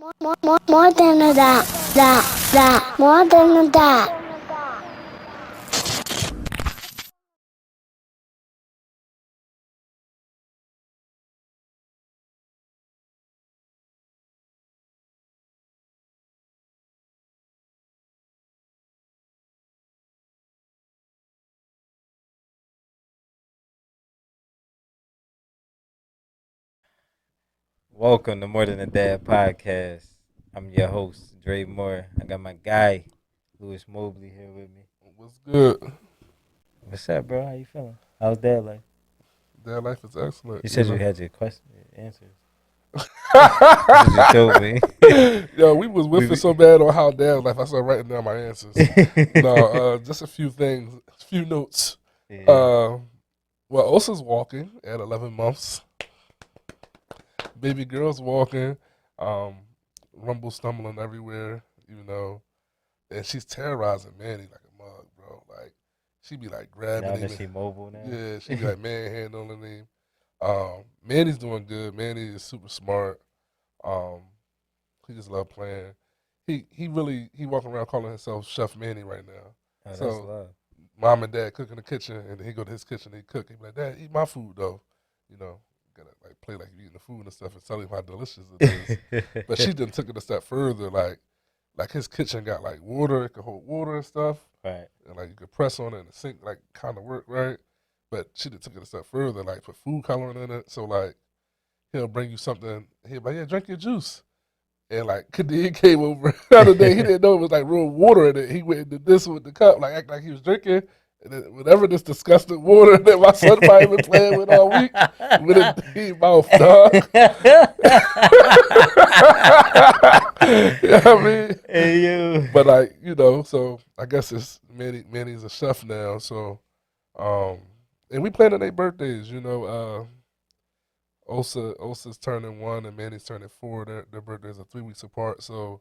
More than a more than a dot. Welcome to More Than a Dad podcast. I'm your host, Dre Moore. I got my guy, Lewis Mobley, here with me. What's good? What's up, bro? How you feeling? How's dad life? Dad life is excellent, You you said you know. had your question, your answers. That's what you told me. Yo, we was whiffing We- so bad on how dad life. I started writing down my answers. No, just a few things, a few notes. yeah, Uh, well, Osa's walking at 11 months. Baby girl's walking. Um, Rumble stumbling everywhere, and she's terrorizing Manny like a mug, bro. Like she be like grabbing now that him. she mobile now. Yeah, she be like manhandling him. Manny's doing good. Manny is super smart. Um, he just love playing. He walking around calling himself Chef Manny right now. Oh, that's So love. mom and dad cook in the kitchen, and then he go to his kitchen. He cook. He be like, Dad, eat my food though. You know, gotta like play like you eating the food and stuff, and tell him how delicious it is. But she then took it a step further. Like his kitchen got like water. It could hold water and stuff, right. and like you could press on it and the sink like kind of work right. But she done took it a step further. Like put food coloring in it. So like he'll bring you something. He'll be like, yeah, drink your juice. And like Kadeem came over the other day. He didn't know it was like real water in it. He went and did this with the cup, like act like he was drinking. And then whatever this disgusting water that my son probably been playing with all week, with his deep mouth, dog. You know what I mean? Hey you. But like, so I guess it's Manny's a chef now. So um and we planning their birthdays, Osa's turning 1 and Manny's turning 4. Their birthdays are 3 weeks apart, so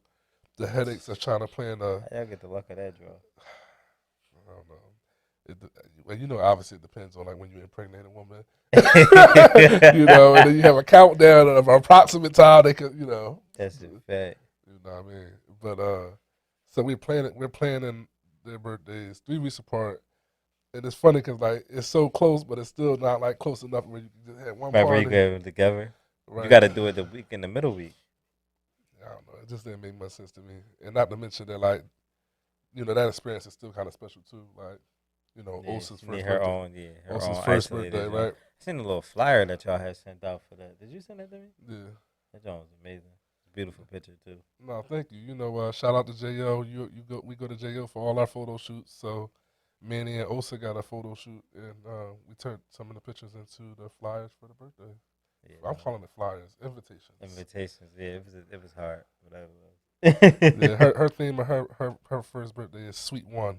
the headaches of trying to plan a. How y'all get the luck of that draw? I don't know. Well, obviously it depends on like when you impregnate a woman, and then you have a countdown of an approximate time they could, That's a fact. you know what I mean. But so we're planning their birthdays 3 weeks apart, and it's funny because like it's so close, but it's still not like close enough where you can just have one Right where you party, get them together. You right? got to do it the week in the middle week. I don't know. It just didn't make much sense to me, and not to mention that like that experience is still kind of special too. Like Yeah, Osa's she need first her birthday. own, her Osa's own first isolated birthday, joint. right? I seen a little flyer that y'all had sent out for that. Did you send that to me? Yeah. That joint was amazing. Beautiful picture too. No, thank you. Shout out to Jo. We go to Jo for all our photo shoots. So Manny and Osa got a photo shoot, and we turned some of the pictures into the flyers for the birthday. Yeah, I'm no. calling it flyers, invitations. Invitations. Yeah, it was hard. Whatever Yeah, it was. her theme of her first birthday is sweet one.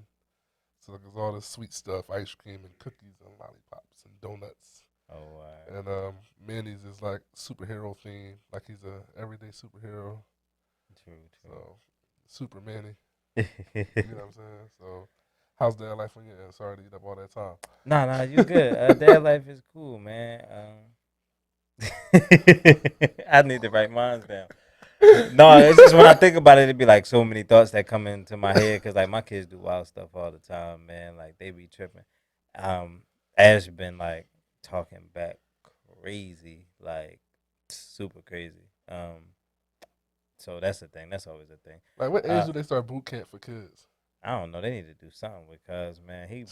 So there's all this sweet stuff, ice cream and cookies and lollipops and donuts. Oh wow. And Manny's is like superhero theme, like he's a everyday superhero. True, So Super Manny, true. you know what I'm saying? So how's that life on your end? Sorry to eat up all that time. Nah, you good. Dad life is cool, man. I need to write mine down. No, it's just when I think about it, it'd be like so many thoughts that come into my head because like my kids do wild stuff all the time, man. Like they be tripping. Ash been like talking back crazy, like super crazy. So that's the thing. That's always a thing. Like what age Uh, do they start boot camp for kids? I don't know. They need to do something because man, he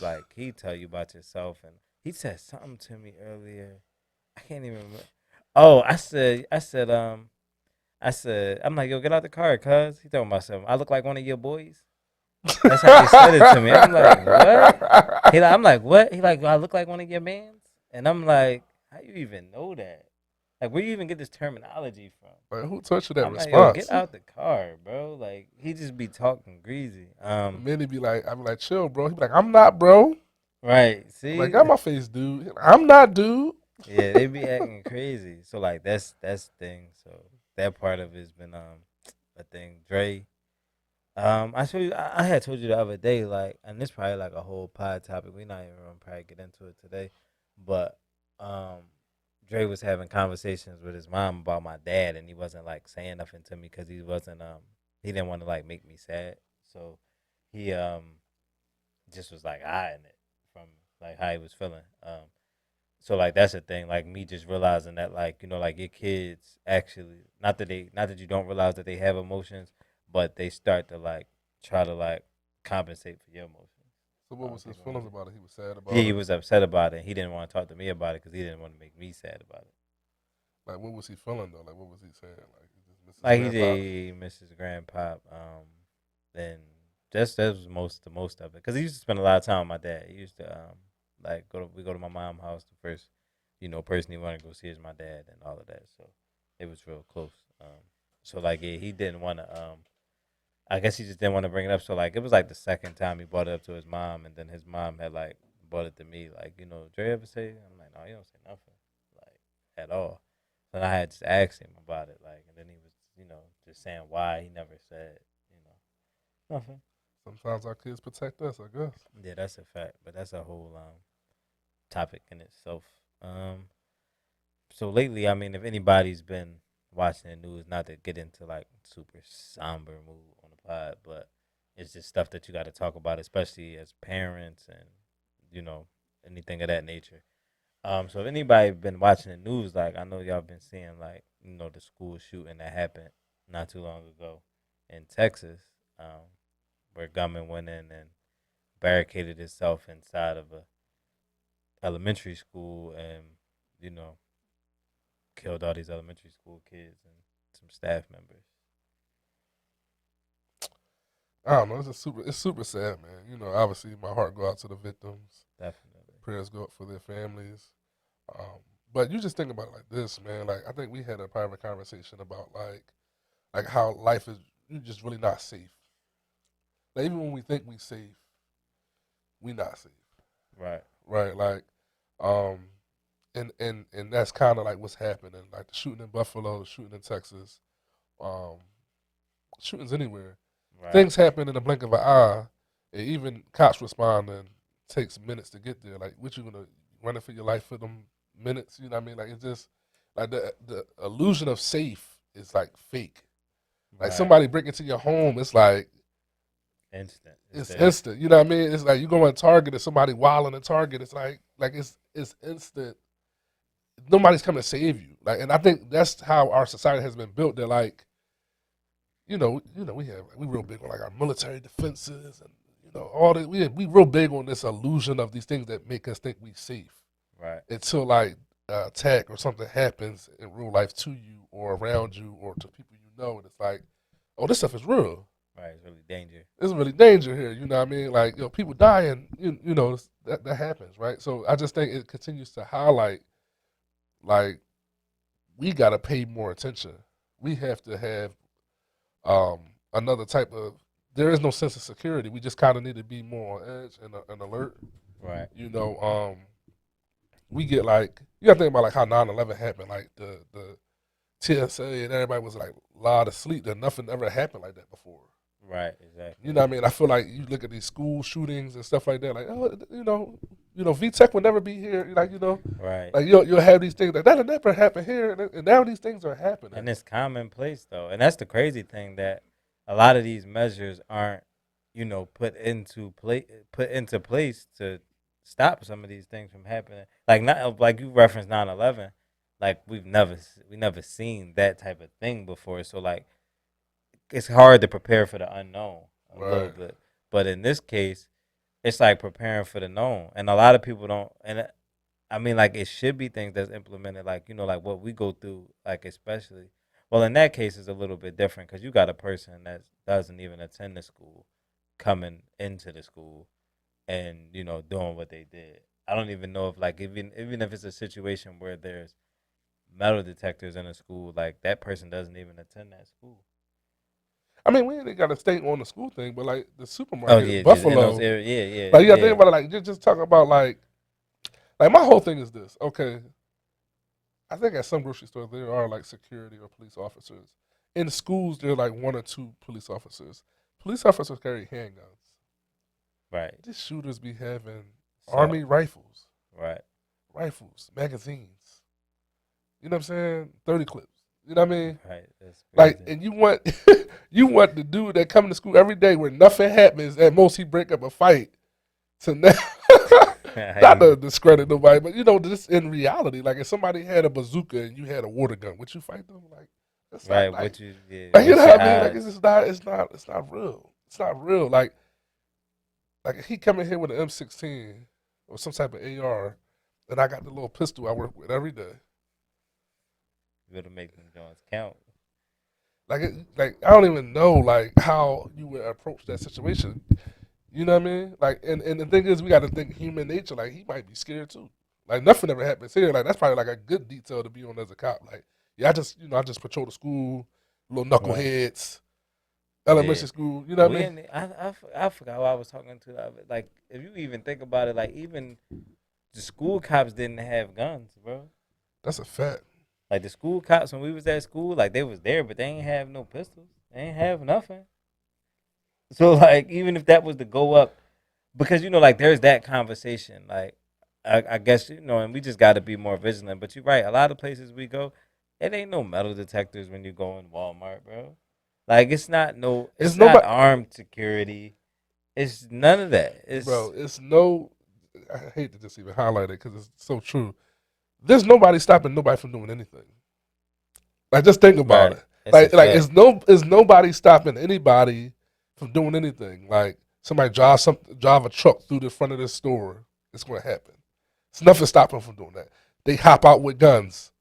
tell you about yourself and he said something to me earlier. I can't even remember. Oh, I said, I'm like, yo, get out the car, cuz. He talking about something. I look like one of your boys. That's how he said it to me. I'm like, what? I'm like, what? He like, I look like one of your mans? And I'm like, how you even know that? Like, where you even get this terminology from? Like who taught you that I'm like, yo, get response? out the car, bro. Like, he just be talking greasy. Manny be like, I be like, chill, bro. He be like, I'm not, bro. Right. I'm like, See? got my face, dude. He like, I'm not, dude. Yeah, they be acting crazy. So like that's the thing. So that part of it's been a thing. Dre. I had told you the other day, like, and this probably like a whole pod topic. We not even gonna probably get into it today, but Dre was having conversations with his mom about my dad, and he wasn't like saying nothing to me because he didn't want to like make me sad. So he just was like eyeing it from like how he was feeling. So like that's the thing, like me just realizing that like like your kids actually not that you don't realize that they have emotions, but they start to like try to like compensate for your emotions. So what was his Taking feelings away. about it? He was sad Yeah, about he it. was upset about it. He didn't want to talk to me about it because he didn't want to make me sad about it. Like, what was he feeling though? Like, what was he saying? Like, he just missed his Like he grandpa. did Mrs. Grandpop, and just that was most of it. Cause he used to spend a lot of time with my dad. He used to like we go to my mom's house. The first person he wanted to go see is my dad and all of that. So it was real close. So like yeah, he didn't want to. I guess he just didn't want to bring it up. So like it was like the second time he brought it up to his mom, and then his mom had like brought it to me. Like Dre ever say? I'm like, no, he don't say nothing, like at all. So I had just asked him about it, like, and then he was just saying why he never said nothing. Sometimes our kids protect us, I guess. Yeah, that's a fact, but that's a whole topic in itself. Um, so lately, I mean, if anybody's been watching the news, not to get into like super somber mood on the pod, but it's just stuff that you got to talk about, especially as parents and you know anything of that nature. So if anybody been watching the news, like I know y'all been seeing like the school shooting that happened not too long ago in Texas, where gunman went in and barricaded himself inside of a elementary school and you know killed all these elementary school kids and some staff members. I don't know. It's super sad, man. Obviously, my heart go out to the victims. Definitely. Prayers go up for their families. But you just think about it like this, man. Like, I think we had a private conversation about like how life is just really not safe. Like, even when we think we safe, we not safe, Right. right? Like, um, and that's kind of like what's happening. Like the shooting in Buffalo, the shooting in Texas, um, shootings anywhere. Right. Things happen in the blink of an eye, and even cops responding takes minutes to get there. Like, what you gonna running for your life for them minutes? You know what I mean? Like, it's just like the illusion of safe is like fake. Like Right. somebody break into your home, it's like Instant. it's there. instant. You know what I mean? It's like you go in Target and somebody wilding in Target. It's like it's instant. Nobody's coming to save you. Like, and I think that's how our society has been built. They're like, we real big on like our military defenses and all that. We real big on this illusion of these things that make us think we safe Right. until like attack or something happens in real life to you or around you or to people and it's like, oh, this stuff is real. Right. It's really danger. There's really danger here. You know what I mean? Like, people dying. That happens, right? So I just think it continues to highlight like we got to pay more attention. We have to have another type of. There is no sense of security. We just kind of need to be more on edge and alert. Right. We get like you got to think about like how 9/11 happened. Like the TSA and everybody was like loud asleep. That nothing ever happened like that before. Right. Exactly. You know what I mean? I feel like you look at these school shootings and stuff like that. Like, oh, VTech would never be here. Like, Right. like you'll have these things like that'll never happen here, and now these things are happening. And it's commonplace though, and that's the crazy thing that a lot of these measures aren't, put into place to stop some of these things from happening. Like not like you referenced 9/11, like we never seen that type of thing before. So like it's hard to prepare for the unknown a little Right. bit. But in this case, it's like preparing for the known, and a lot of people don't. And I mean, like it should be things that's implemented, like like what we go through, like especially. Well, in that case, it's a little bit different because you got a person that doesn't even attend the school, coming into the school, and doing what they did. I don't even know if like even if it's a situation where there's metal detectors in a school, like that person doesn't even attend that school. I mean, we ain't got to stay on the school thing, but like the Oh supermarket in yeah, just in Buffalo, those areas, yeah, like you got to yeah, think about it. Like just talking about like my whole thing is this. Okay, I think at some grocery stores there are like security or police officers. In schools, there are like one or two police officers. Police officers carry handguns. right. These shooters be having So army rifles, right, magazines. You know what I'm saying? 30 clips. You know what I mean? Right. That's Like, crazy. and you want you want the dude that coming to school every day where nothing happens, at most he break up a fight. So now, not to discredit nobody, but you know, this in reality, like if somebody had a bazooka and you had a water gun, would you fight them? Like, that's right. not like, What you? Yeah, like you what's know your what I mean? Like odds? it's not real. It's not real. Like if he come in here with an M16 or some type of AR, and I got the little pistol I work with every day. You gotta make them joints count. Like I don't even know like how you would approach that situation. You know what I mean? Like, and the thing is, we got to think human nature. Like, he might be scared too. Like, nothing ever happens here. Like, that's probably like a good detail to be on as a cop. Like, yeah, I just patrol the school, little Right. knuckleheads, Yeah. elementary school. You know what I We mean? in, I forgot who I was talking to. Like, if you even think about it, like even the school cops didn't have guns, bro. That's a fact. Like the school cops when we was at school, like they was there, but they ain't have no pistols. They ain't have nothing. So like even if that was to go up, because like there's that conversation. Like I guess and we just got to be more vigilant. But you're right. A lot of places we go, it ain't no metal detectors when you go in Walmart, bro. Like It's it's not nobody, armed security. It's none of that. It's bro. It's no. I hate to just even highlight it because it's so true. There's nobody stopping nobody from doing anything. Like, just think about right. it. It's a fact. It's nobody stopping anybody from doing anything. Like, somebody drive a truck through the front of the store, it's going to happen. It's nothing stopping them from doing that. They hop out with guns.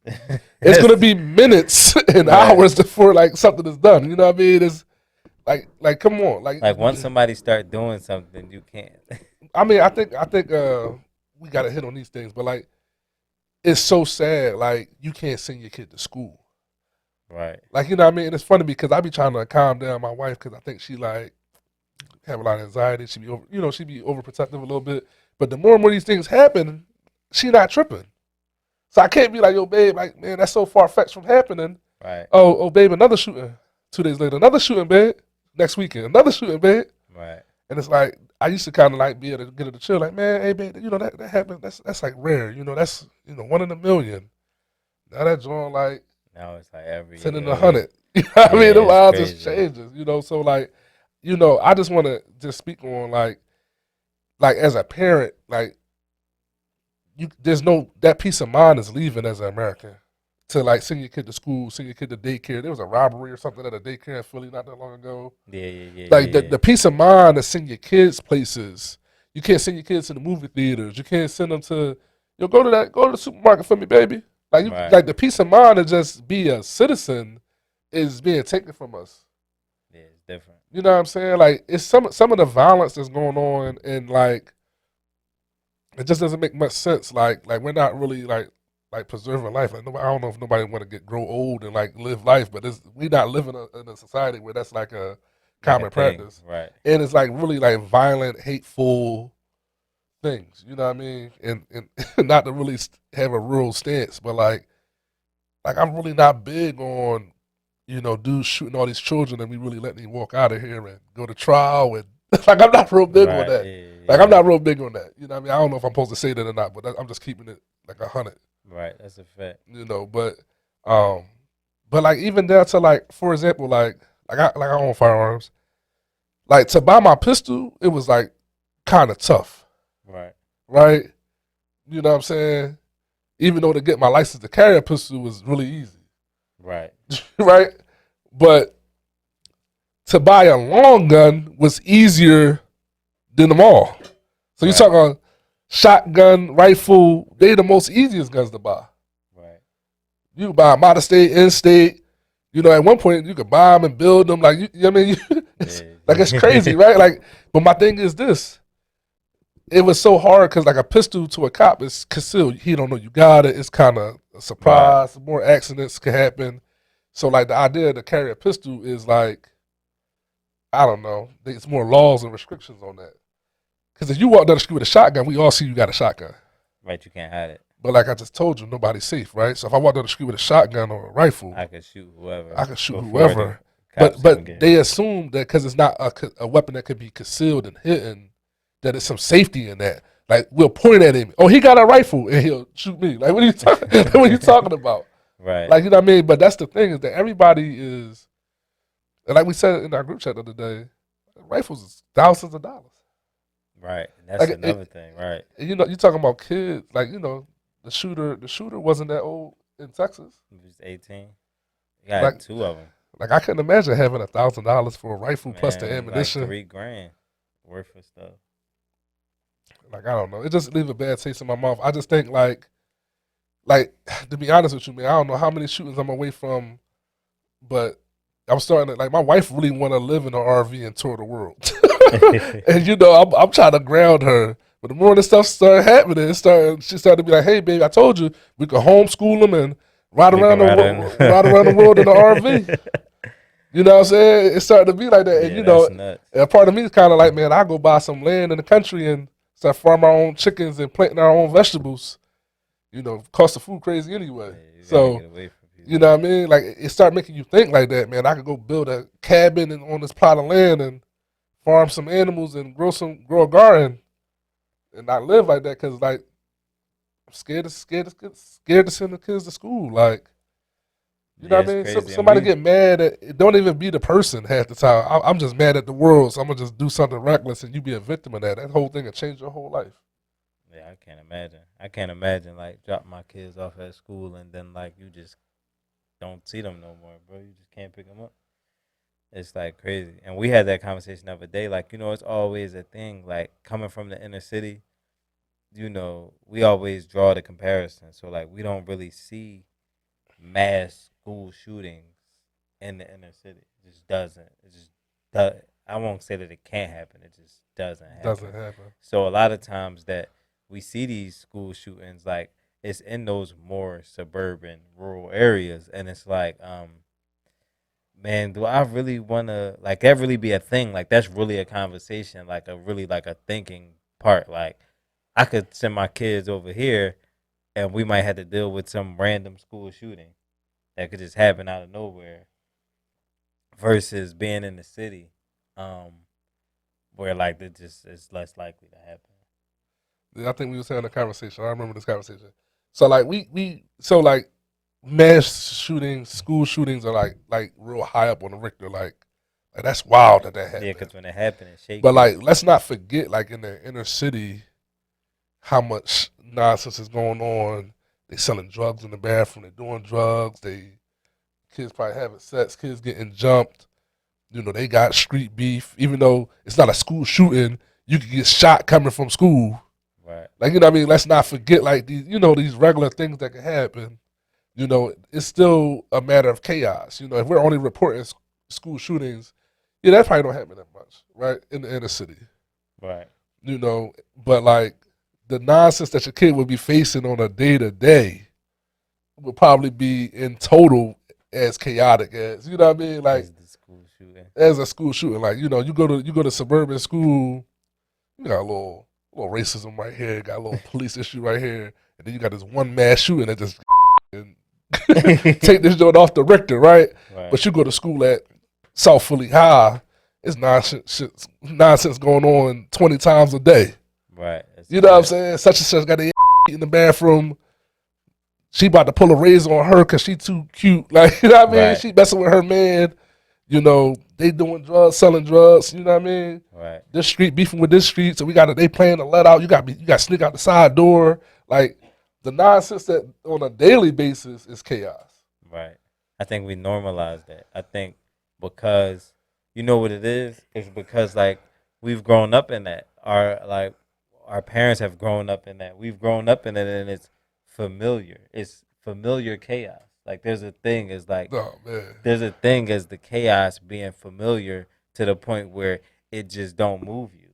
It's going to be minutes and Right. hours before like something is done. You know what I mean? It's like come on, Like once somebody start doing something, you can't. I mean, I think we got to hit on these things, but like it's so sad. Like, you can't send your kid to school. Right. Like, you know what I mean? And it's funny because I be trying to calm down my wife because I think she like have a lot of anxiety. She be she be overprotective a little bit. But the more and more these things happen, she not tripping. So I can't be like, yo, babe, like, man, that's so far fetched from happening. Right. Oh, babe, another shooting. 2 days later, another shooting, babe. Next weekend, another shooting, babe. Right. And it's like I used to kind of like be able to get her to chill, like, man, hey, babe, that happened. That's like rare, that's 1 in a million. Now that joint like Now it's like every 10 in other a week. 100. You know what I mean? The Yeah, it's odds just crazy. changes, So like, I just want to just speak on like as a parent, like there's no that peace of mind is leaving as an American to like send your kid to school, send your kid to daycare. There was a robbery or something at a daycare in Philly not that long ago. Yeah, yeah, yeah, Like yeah. the peace of mind to send your kids places. You can't send your kids to the movie theaters. You can't send them to go to the supermarket for me, baby. Right. Like the peace of mind to just be a citizen is being taken from us. Yeah, it's different. You know what I'm saying? Like it's some of the violence that's going on, and like it just doesn't make much sense. Like we're not really like preserving life. Like nobody, I don't know if nobody want to grow old and like live life, but we not living in a society where that's like a Like a common thing. practice, Right. and it's like really like violent, hateful things. You know what I mean? And not to really have a real stance, but like I'm really not big on dudes shooting all these children and we really letting him walk out of here and go to trial and like I'm not real big on Right. that. Yeah, Like I'm yeah. not real big on that. You know what I mean? I don't know if I'm supposed to say that or not, but I'm just keeping it like 100. Right. That's a fact. But like even down to like for example I own firearms. Like to buy my pistol, it was like kind of tough, Right. right? You know what I'm saying? Even though to get my license to carry a pistol was really easy, Right. right? But to buy a long gun was easier than them all. So you Right. talk on shotgun, rifle, they the most easiest guns to buy. Right. You can buy them out of state, in state. At one point you could buy them and build them. Like I mean, it's, Yeah. like it's crazy, right? Like, but my thing is this: it was so hard because like a pistol to a cop is concealed. He don't know you got it. It's kind of a surprise. Right. More accidents could happen. So like the idea to carry a pistol is like, I don't know. There's more laws and restrictions on that. Because if you walk down the street with a shotgun, we all see you got a shotgun. Right. You can't hide it. But like I just told you, nobody's safe, right? So if I walk down the street with a shotgun or a rifle, I could shoot whoever. I can shoot before whoever. the cops But even get they here. assume that because it's not a weapon that could be concealed and hidden, that it's some safety in that. Like we'll point at him. Oh, he got a rifle and he'll shoot me. Like what are you talking? What are you talking about? Right. Like you know what I mean? But that's the thing is that everybody is, and like we said in our group chat the other day, rifles is thousands of dollars. Right. And that's Like another thing. Right. you know, you talking about kids. Like you know, the shooter wasn't that old in Texas. He was 18. He got Like 2 of them. like I couldn't imagine having $1,000 for a rifle plus the Man, ammunition. like $3,000 worth of stuff. Like I don't know, it just leaves a bad taste in my mouth. I just think like to be honest with you, man, I don't know how many shootings I'm away from, but I'm starting to like my wife really want to live in an RV and tour the world, and you know I'm trying to ground her. But the more this stuff started happening, she started to be like, "Hey, baby, I told you we could homeschool them and ride around the world in the RV." You know what I'm saying? It started to be like that, and you know, nuts. and part of me is kind of like, man, I go buy some land in the country and start farming our own chickens and planting our own vegetables. You know, cost of food crazy anyway. Yeah, So, you know what I mean? Like, it started making you think like that, man. I could go build a cabin on this plot of land and farm some animals and grow a garden and not live like that because, like, I'm scared to send the kids to school. Like, you know what I mean? Somebody get mad at it. Don't even be the person half the time. I'm just mad at the world, so I'm going to just do something reckless and you be a victim of that. That whole thing will change your whole life. Yeah, I can't imagine like dropping my kids off at school and then like you just don't see them no more, bro. You just can't pick them up. It's like crazy. And we had that conversation the other day. Like, you know, it's always a thing. Like coming from the inner city, you know, we always draw the comparison. So like we don't really see mass school shootings in the inner city. It just doesn't. It just does. I won't say that it can't happen. It just doesn't happen. So a lot of times that we see these school shootings, like it's in those more suburban, rural areas, and it's like, man, do I really want to like that? Really be a thing? Like that's really a conversation, like a thinking part. Like I could send my kids over here, and we might have to deal with some random school shooting that could just happen out of nowhere, versus being in the city, where like it just is less likely to happen. I think we was having a conversation. I remember this conversation. So like so like mass shootings, school shootings are like real high up on the Richter. Like that's wild that happened. Yeah, because when it happened, it shaky. But like let's not forget, like in the inner city, how much nonsense is going on. They selling drugs in the bathroom. They doing drugs. Kids probably having sex. Kids getting jumped. You know, they got street beef. Even though it's not a school shooting, you could get shot coming from school. Right. Like, you know what I mean? Let's not forget, like, these, you know, these regular things that can happen. You know, it's still a matter of chaos. You know, if we're only reporting school shootings, yeah, that probably don't happen that much, right, in the inner city. Right. You know, but, like, the nonsense that your kid would be facing on a day-to-day would probably be in total as chaotic as, you know what I mean? Like, as a school shooting. Like, you know, you go to suburban school, you got a little racism right here, got a little police issue right here, and then you got this one mass shooting that just and take this joint off the Richter, right? But you go to school at South Philly High, it's nonsense going on 20 times a day. Right. You know what I'm saying? Such and such got a in the bathroom. She about to pull a razor on her because she too cute. Like, you know what I mean? Right. She messing with her man. You know, they doing drugs, selling drugs. You know what I mean? Right. This street beefing with this street, so they playing to let out. You got to sneak out the side door. Like the nonsense that on a daily basis is chaos. Right. I think we normalize that. I think because you know what it is? It's because like we've grown up in that. Our parents have grown up in that. We've grown up in it, and it's familiar. It's familiar chaos. Like there's a thing as like there's a thing as the chaos being familiar to the point where it just don't move you.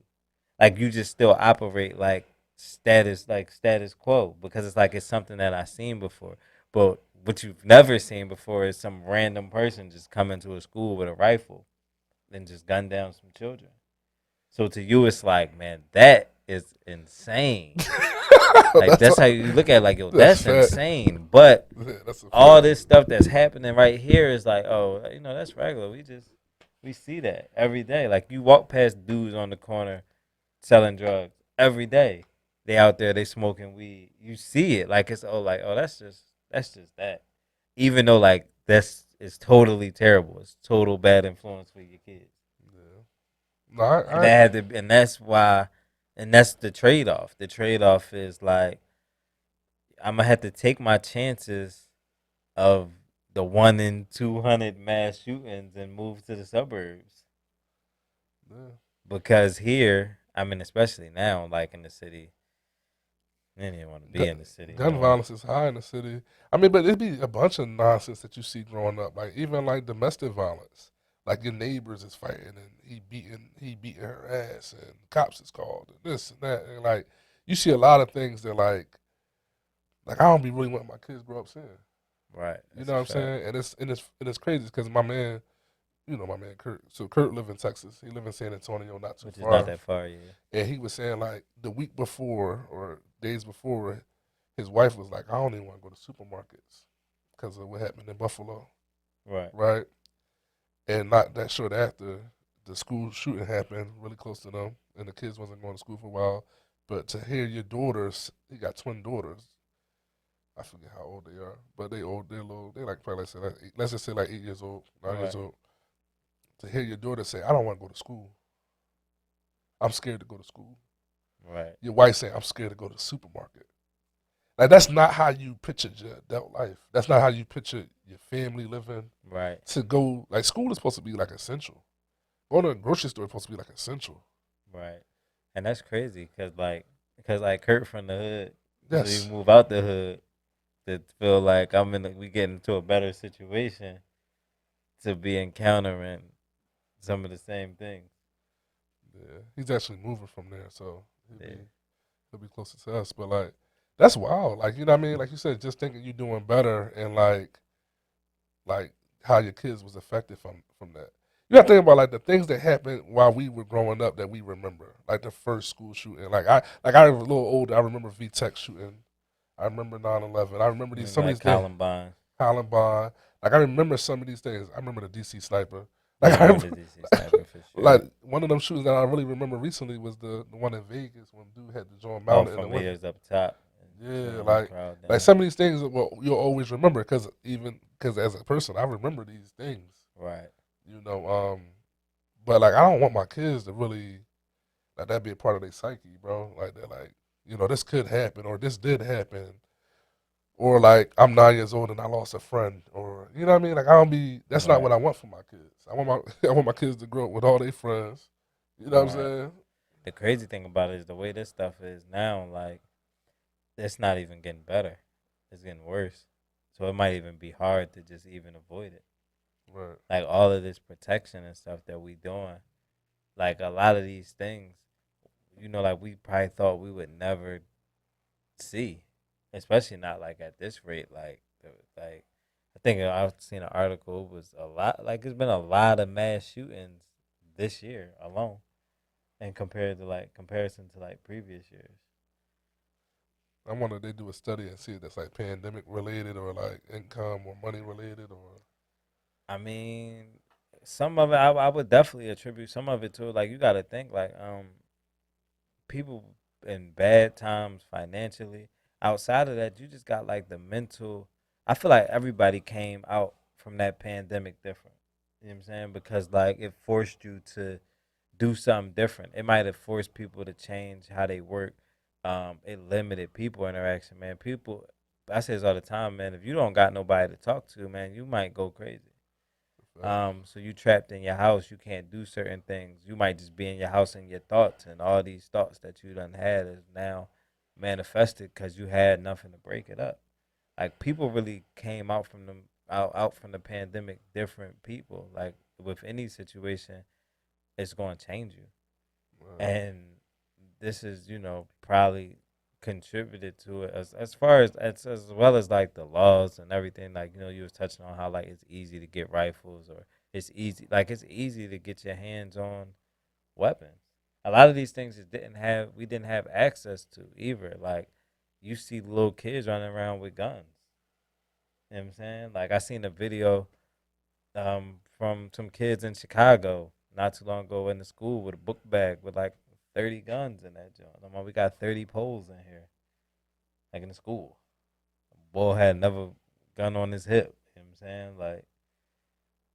Like you just still operate like status quo because it's like it's something that I've seen before. But what you've never seen before is some random person just come into a school with a rifle and just gun down some children. So to you it's like, man, that is insane. Like that's how you look at it, like, yo, that's insane. But all this stuff that's happening right here is like, oh, you know, that's regular. We see that every day. Like you walk past dudes on the corner selling drugs every day. they out there, they smoking weed. You see it like it's like that's just that. Even though like that's it's totally terrible. It's total bad influence for your kids. Yeah. No, And I that had to, and that's why, and that's the trade off. The trade off is like I'm gonna have to take my chances of the 1 in 200 mass shootings and move to the suburbs yeah. because here, I mean, especially now, like in the city, I didn't even want to be Gu- in the city no Gun more. violence is high in the city. I mean, but it'd be a bunch of nonsense that you see growing up, like even like domestic violence. Like your neighbors is fighting and he beating her ass and cops is called and this and that and like you see a lot of things that like I don't be really wanting my kids to grow up seeing. Right, You that's know a what I'm fact. saying? And it's crazy because my man, you know my man Kurt. So Kurt live in Texas. He live in San Antonio, not too Which is not far. that far, yeah. And he was saying like the week before or days before, his wife was like, I don't even want to go to supermarkets because of what happened in Buffalo, Right, right? And not that short after, the school shooting happened really close to them, and the kids wasn't going to school for a while. But to hear your daughters, he got twin daughters. I forget how old they are, but they old. They're little. They like probably let's just say like 8 years old, 9 years right, old. To hear your daughter say, "I don't want to go to school. I'm scared to go to school." right, Your wife saying, "I'm scared to go to the supermarket." Like that's not how you pictured your adult life. That's not how you picture your family living. right, To go like school is supposed to be like essential. Going to a grocery store is supposed to be like essential. right. And that's crazy because like Kurt from the hood, so you Yes. move out the hood to feel like we get into a better situation to be encountering some of the same things. Yeah. He's actually moving from there, so he'll Yeah, be he'll be closer to us. But like that's wild. Like you know what I mean? Like you said, just thinking you're doing better and like how your kids was affected from that. You got to think about like the things that happened while we were growing up that we remember, like the first school shooting. I was a little older. I remember V Tech shooting. I remember 9/11. I remember I these mean, some of like these things. Columbine. Columbine. Like I remember some of these things. I remember the DC sniper. Yeah, Like I remember the DC sniper for like sure. one of them shootings that I really remember recently was the one in Vegas when dude had the joint Oh, mounted in the from window. years up top, and Yeah, slowing the crowd like down. some of these things, well, you'll always remember because as a person, I remember these things. Right, You know, but like I don't want my kids to really like that be a part of their psyche, bro. Like that, like this could happen or this did happen, or like I'm 9 years old and I lost a friend, or you know what I mean. Like I don't be. That's not right, what I want for my kids. I want my I want my kids to grow up with all their friends. You know what I'm right. saying? The crazy thing about it is the way this stuff is now. Like, it's not even getting better; it's getting worse. So it might even be hard to just even avoid it. Right. Like all of this protection and stuff that we doing, like a lot of these things, like we probably thought we would never see, especially not like at this rate. Like I think I've seen an article. It was a lot. Like it's been a lot of mass shootings this year alone, and compared to like comparison to like previous years. I wonder if they do a study and see if that's like pandemic related or like income or money related or I mean, some of it I would definitely attribute some of it to like you got to think like people in bad times financially. Outside of that, you just got like the mental. I feel like everybody came out from that pandemic different. You know what I'm saying? Because like it forced you to do something different. It might have forced people to change how they work. It limited people interaction, man. People, I say this all the time, man. If you don't got nobody to talk to, man, you might go crazy. facts. So you trapped in your house, you can't do certain things. You might just be in your house in your thoughts, and all these thoughts that you done had is now manifested because you had nothing to break it up. Like people really came out from the pandemic different people. Like with any situation, it's going to change you, Right. and this is probably contributed to it as far as well as like the laws and everything. Like you was touching on how like it's easy to get rifles, or it's easy to get your hands on weapons. A lot of these things we didn't have access to either. Like you see little kids running around with guns. You know what I'm saying? Like I seen a video from some kids in Chicago not too long ago in the school with a book bag with like 30 guns in that joint. I'm like, we got 30 poles in here, like in the school. Boy had another gun on his hip. You know what I'm saying?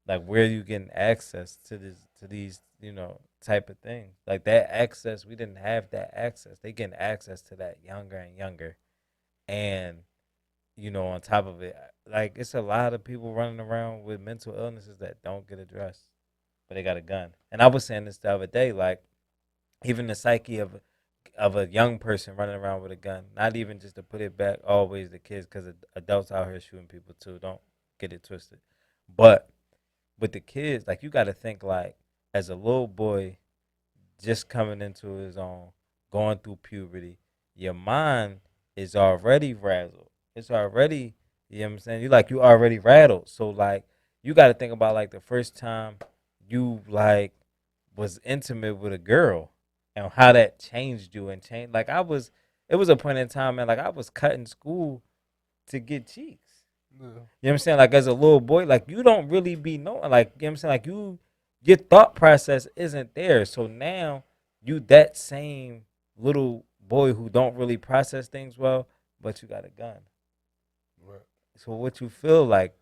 Like where you getting access to these type of things, like that access. We didn't have that access. They getting access to that younger and younger, and on top of it, like it's a lot of people running around with mental illnesses that don't get addressed, but they got a gun. And I was saying this the other day, like even the psyche of a young person running around with a gun, not even just to put it back always the kids, because adults out here shooting people too. Don't get it twisted, but with the kids, like you got to think like as a little boy just coming into his own, going through puberty, your mind is already razzled. It's already, you know what I'm saying? You already rattled. So like you got to think about like the first time you like was intimate with a girl and how that changed you and changed. Like it was a point in time, man, like I was cutting school to get cheeks. Yeah. You know what I'm saying? Like as a little boy, like you don't really be knowing. Like, you know what I'm saying? Like your thought process isn't there. So now you that same little boy who don't really process things well, but you got a gun. Right. So what you feel like,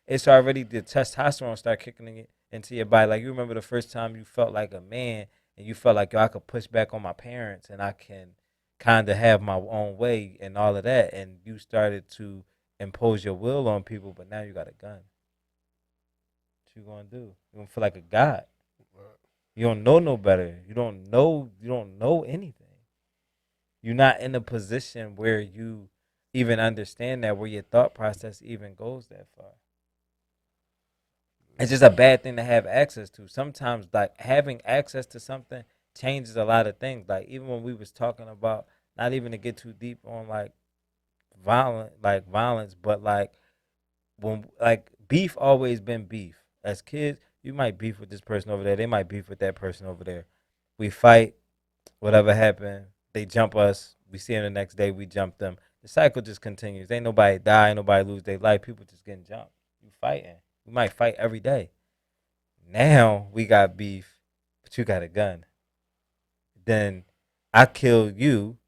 it's already the testosterone start kicking into your body. Like you remember the first time you felt like a man and you felt like, yo, I could push back on my parents and I can kind of have my own way and all of that. And you started to impose your will on people, but now you got a gun. What you gonna do? You gonna feel like a god. Right. You don't know no better. You don't know anything. You're not in a position where you even understand that, where your thought process even goes that far. It's just a bad thing to have access to. Sometimes like having access to something changes a lot of things. Like even when we was talking about, not even to get too deep on like violence, but like when like beef always been beef. As kids, you might beef with this person over there. They might beef with that person over there. We fight, whatever happened, they jump us. We see them the next day, we jump them. The cycle just continues. Ain't nobody die, ain't nobody lose their life. People just getting jumped. You fighting. We might fight every day. Now we got beef, but you got a gun. Then I kill you.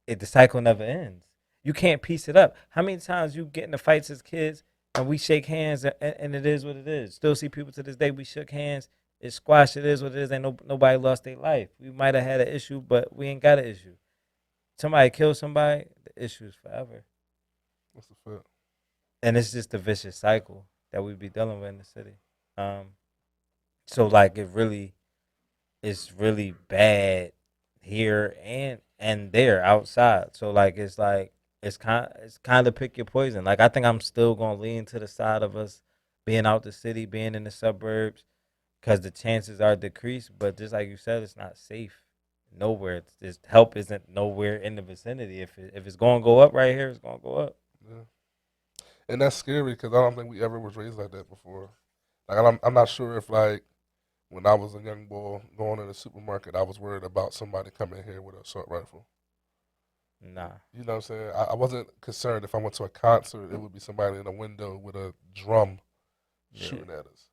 The cycle never ends. You can't piece it up. How many times you get into fights as kids and we shake hands and it is what it is. Still see people to this day. We shook hands. It's squashed. It is what it is. Ain't nobody lost their life. We might have had an issue, but we ain't got an issue. Somebody killed somebody. The issue is forever. What's the fact? And it's just a vicious cycle that we be dealing with in the city. Um, so like it's really bad here and there outside. So like it's kind of pick your poison. Like I think I'm still gonna lean to the side of us being out the city, being in the suburbs, because the chances are decreased. But just like you said, it's not safe nowhere. It's help isn't nowhere in the vicinity. If it's gonna go up right here, it's gonna go up. Yeah. And that's scary because I don't think we ever was raised like that before. Like I'm not sure if like when I was a young boy going in the supermarket, I was worried about somebody coming here with an assault rifle. Nah. You know what I'm saying? I wasn't concerned if I went to a concert, it would be somebody in a window with a drum Yeah. shooting at us.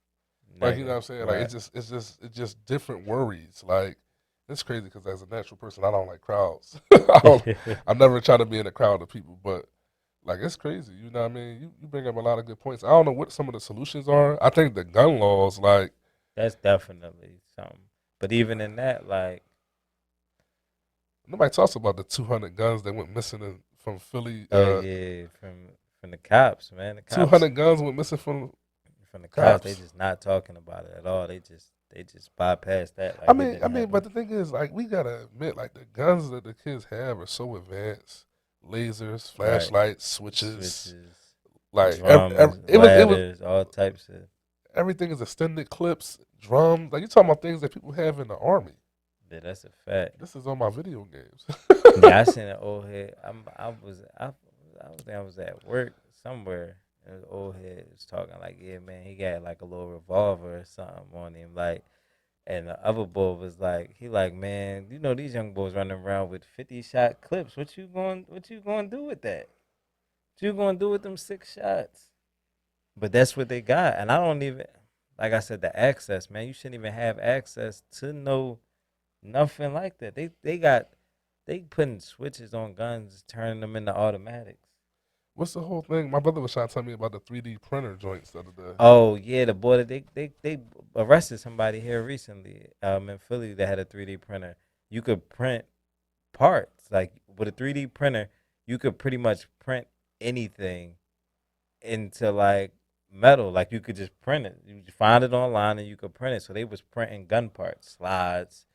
Like you know what I'm Negative. saying? Like Right. it's just different worries. Like it's crazy because as a natural person, I don't like crowds. I'm never trying to be in a crowd of people, but like it's crazy. You know what I mean? You bring up a lot of good points. I don't know what some of the solutions are. I think the gun laws, like That's definitely something. But even in that, like, nobody talks about the 200 guns that went missing from Philly. oh yeah, from the cops, man. The cops 200 guns went missing from from the cops, they cops. just not talking about it at all. They just bypass that like it I didn't mean, but happen. the thing is, like, we gotta admit, like, the guns that the kids have are so advanced. Lasers, Right. flashlights, switches, Switches, like, drums, it was ladders, all types of. everything is extended clips, drums. Like, you talking about things that people have in the army. Yeah, that's a fact. This is on my video games. Yeah, I seen an old head. I was at work somewhere, and the old head was talking like, yeah, man, he got like a little revolver or something on him, like. And the other boy was like, he like, man, these young boys running around with 50-shot clips. What you going to do with that? What you going to do with them 6 shots? But that's what they got. And I don't even, like I said, the access, man, you shouldn't even have access to no Nothing like that. They putting switches on guns, turning them into automatics. What's the whole thing? My brother was trying to tell me about the 3D printer joints the other day. Oh yeah, the boy that they arrested somebody here recently, in Philly that had a 3D printer. You could print parts. Like with a 3D printer, you could pretty much print anything into like metal. Like you could just print it. You find it online and you could print it. So they was printing gun parts, slides,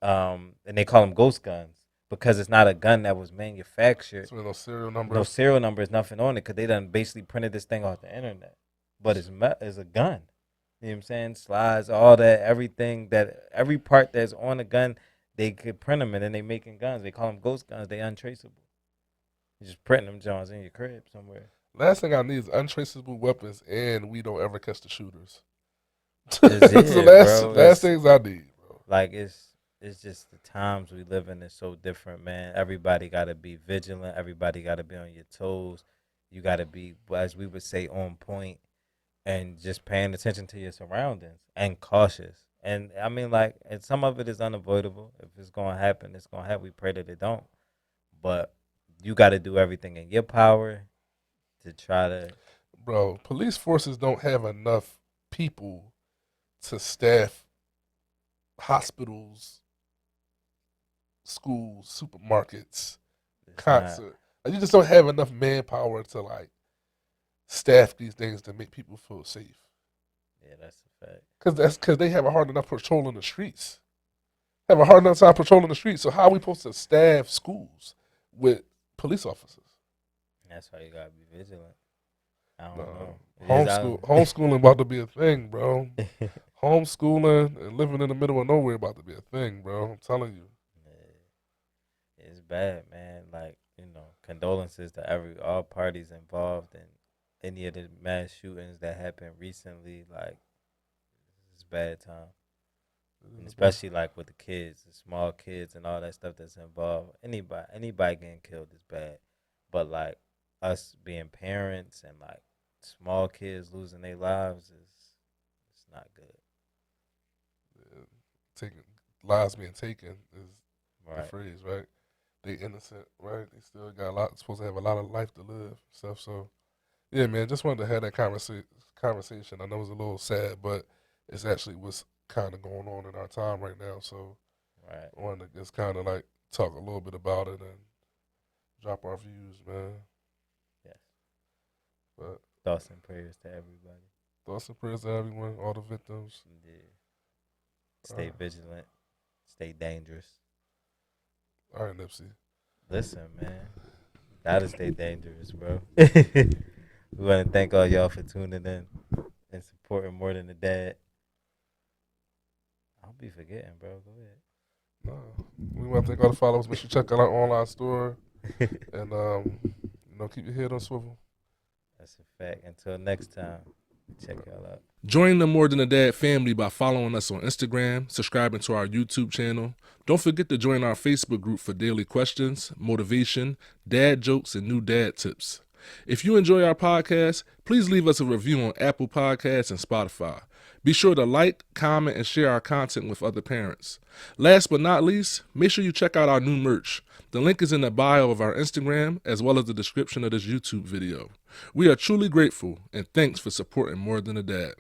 and they call them ghost guns because it's not a gun that was manufactured. So no serial number. No serial number is nothing on it because they done basically printed this thing off the internet. But it's a gun. You know what I'm saying? Slides, all that, everything every part that's on a gun, they could print them and then they making guns. They call them ghost guns. They untraceable. You just printing them Johns in your crib somewhere. Last thing I need is untraceable weapons, and we don't ever catch the shooters. It's That's the last things I need, bro. Like it's just the times we live in is so different, man. Everybody got to be vigilant. Everybody got to be on your toes. You got to be, as we would say, on point and just paying attention to your surroundings and cautious. And I mean, like, and some of it is unavoidable. If it's going to happen, it's going to happen. We pray that it don't. But you got to do everything in your power to try to. Bro, police forces don't have enough people to staff hospitals, schools, supermarkets, concert. Like, you just don't have enough manpower to like staff these things to make people feel safe. Yeah, that's a fact. Because they have a hard enough patrolling the streets. Have a hard enough time patrolling the streets. So how are we supposed to staff schools with police officers? That's why you gotta be vigilant. I don't know. Homeschooling about to be a thing, bro. Homeschooling and living in the middle of nowhere about to be a thing, bro. I'm telling you. Yeah. It's bad, man. Like, condolences to all parties involved in any of the mass shootings that happened recently. Like, it's a bad time. And especially like with the kids, the small kids and all that stuff that's involved. Anybody getting killed is bad. But like us being parents and like small kids losing their lives it's not good. Yeah. Lives being taken is Right. the phrase, right? They innocent, right? They still got supposed to have a lot of life to live, stuff. So, yeah, man, just wanted to have that conversation. I know it's a little sad, but it's actually what's kind of going on in our time right now. So, Right. I wanted to just kind of like talk a little bit about it and drop our views, man. Yes. But Thoughts and prayers to everybody. thoughts and prayers to everyone, all the victims. Yeah. Stay vigilant. Stay dangerous. All right, Nipsey. Listen, man. Gotta stay dangerous, bro. We want to thank all y'all for tuning in and supporting More Than a Dad. I'll be forgetting, bro. Go ahead. No, we want to thank all the followers. Make sure you check out our online store and keep your head on swivel. That's a fact. Until next time, check y'all out. Join the More Than a Dad family by following us on Instagram, subscribing to our YouTube channel. Don't forget to join our Facebook group for daily questions, motivation, dad jokes, and new dad tips. If you enjoy our podcast, please leave us a review on Apple Podcasts and Spotify. Be sure to like, comment, and share our content with other parents. Last but not least, make sure you check out our new merch. The link is in the bio of our Instagram as well as the description of this YouTube video. We are truly grateful and thanks for supporting More Than a Dad.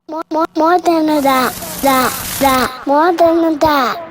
More than a dot. More than a dot.